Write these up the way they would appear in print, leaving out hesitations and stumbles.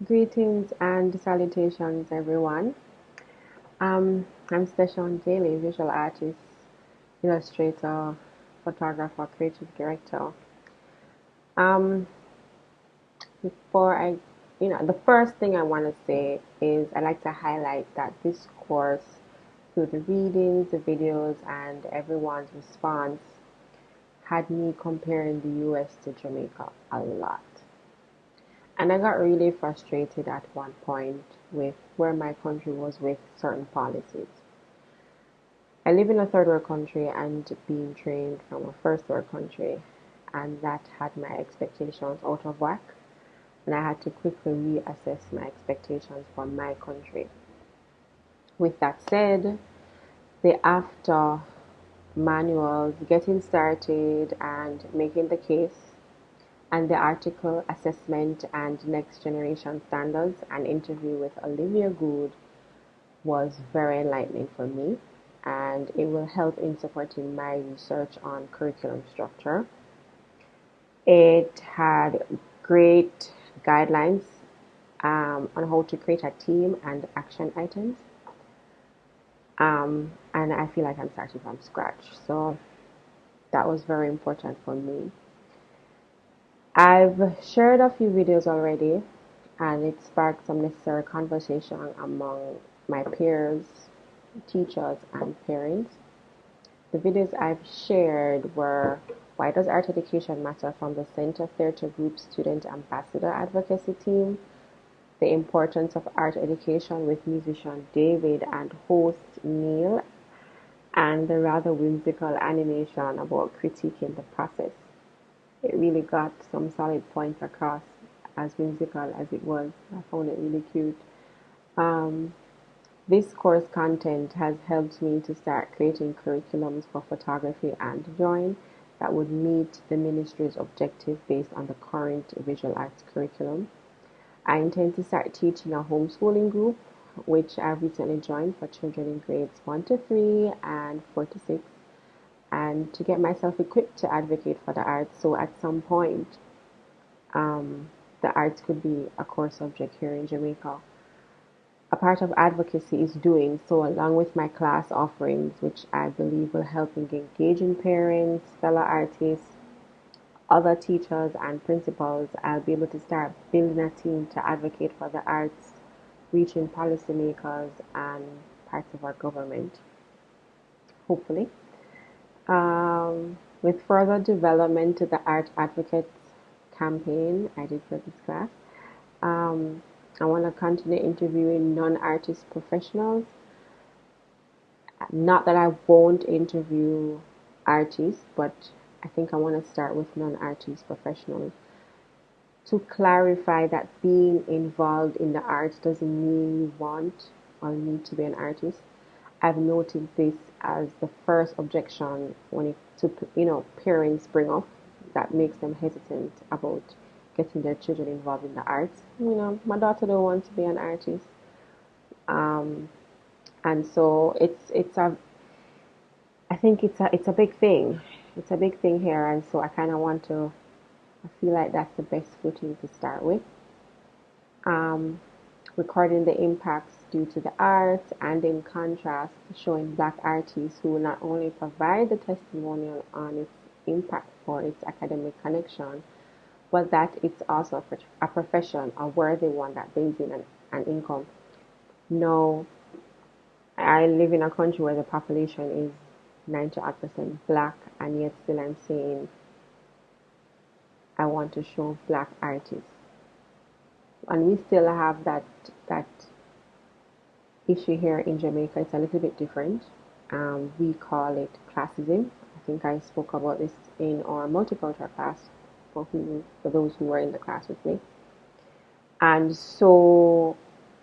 Greetings and salutations, everyone. I'm Steshon Daly, visual artist, illustrator, photographer, creative director. Um, before the first thing I want to say is I like to highlight that this course, through the readings, the videos, and everyone's response, had me comparing the US to Jamaica a lot. And I got really frustrated at one point with where my country was with certain policies. I live in a third world country and being trained from a first world country, and that had my expectations out of whack, and I had to quickly reassess my expectations for my country. With that said, the after manuals, getting started and making the case, and the article assessment and next generation standards, an interview with Olivia Good was very enlightening for me, and it will help in supporting my research on curriculum structure. It had great guidelines on how to create a team and action items. And I feel like I'm starting from scratch. So that was very important for me. I've shared a few videos already, and it sparked some necessary conversation among my peers, teachers, and parents. The videos I've shared were Why Does Art Education Matter from the Center Theatre Group Student Ambassador Advocacy Team, The Importance of Art Education with musician David and host Neil, and the rather whimsical animation about critiquing the process. It really got some solid points across, as whimsical as it was. I found it really cute. Um, This course content has helped me to start creating curriculums for photography and drawing that would meet the ministry's objective based on the current visual arts curriculum. I intend to start teaching a homeschooling group, which I've recently joined for children in grades 1 to 3 and 4 to 6, and to get myself equipped to advocate for the arts. So at some point, the arts could be a core subject here in Jamaica. A part of advocacy is doing so along with my class offerings, which I believe will help in engaging parents, fellow artists, other teachers, and principals. I'll be able to start building a team to advocate for the arts, reaching policymakers and parts of our government, hopefully. With further development to the Art Advocates campaign I did for this class, um, I want to continue interviewing non-artist professionals. Not that I won't interview artists, but I think I want to start with non-artist professionals to clarify that being involved in the arts doesn't mean you want or need to be an artist. I've noted this as the first objection when it to parents bring up that makes them hesitant about getting their children involved in the arts. My daughter don't want to be an artist, um, and so it's a I think it's a big thing. It's a big thing here, and so I kind of want to. I feel like that's the best footing to start with. Um, Recording the impacts due to the arts, and in contrast, showing Black artists who not only provide the testimonial on its impact for its academic connection, but that it's also a profession, a worthy one that brings in an income. No, I live in a country where the population is 90% black, and yet still I'm saying I want to show black artists. And we still have that issue here in Jamaica. It's a little bit different. We call it classism. I think I spoke about this in our multicultural class for those who were in the class with me. And so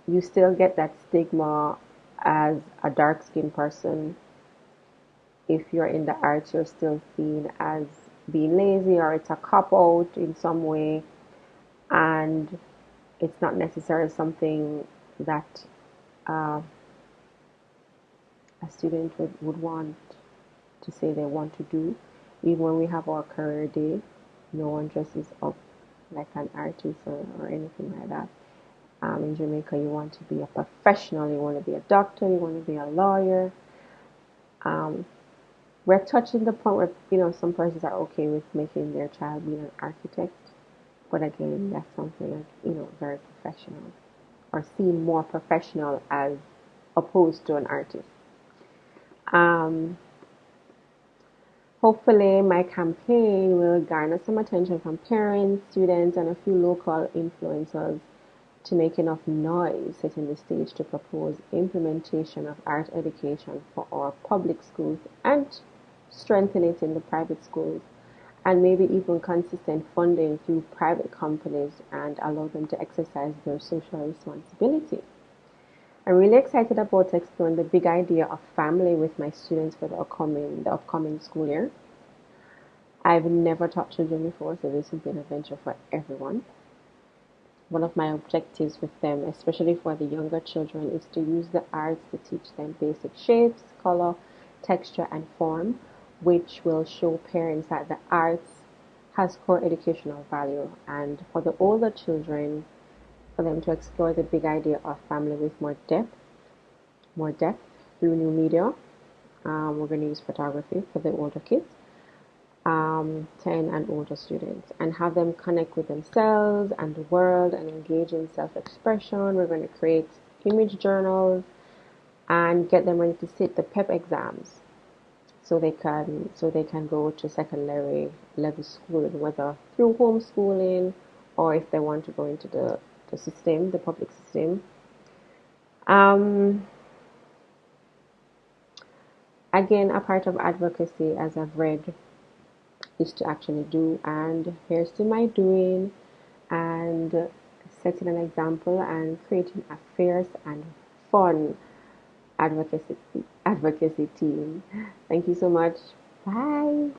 you still get that stigma as a dark skinned person. If you're in the arts, you're still seen as being lazy, or it's a cop out in some way, and it's not necessarily something that uh, a student would want to say they want to do. Even when we have our career day, no one dresses up like an artist or anything like that. In Jamaica, you want to be a professional, you want to be a doctor, you want to be a lawyer. Um, we're touching the point where some persons are okay with making their child be an architect, but again, that's something like very professional or seen more professional as opposed to an artist. Um, Hopefully, my campaign will garner some attention from parents, students, and a few local influencers to make enough noise setting the stage to propose implementation of art education for our public schools and strengthen it in the private schools, and maybe even consistent funding through private companies and allow them to exercise their social responsibility. I'm really excited about exploring the big idea of family with my students for the upcoming school year. I've never taught children before, so this will be an adventure for everyone. One of my objectives with them, especially for the younger children, is to use the arts to teach them basic shapes, color, texture, and form, which will show parents that the arts has core educational value. And for the older children, for them to explore the big idea of family with more depth through new media. We're going to use photography for the older kids, 10 and older students, and have them connect with themselves and the world and engage in self-expression. We're going to create image journals and get them ready to sit the PEP exams so they can go to secondary level schooling, whether through homeschooling or if they want to go into the system, the public system. Um, Again, a part of advocacy, as I've read, is to actually do. And here's to my doing and setting an example and creating a fierce and fun advocacy team. Thank you so much. Bye.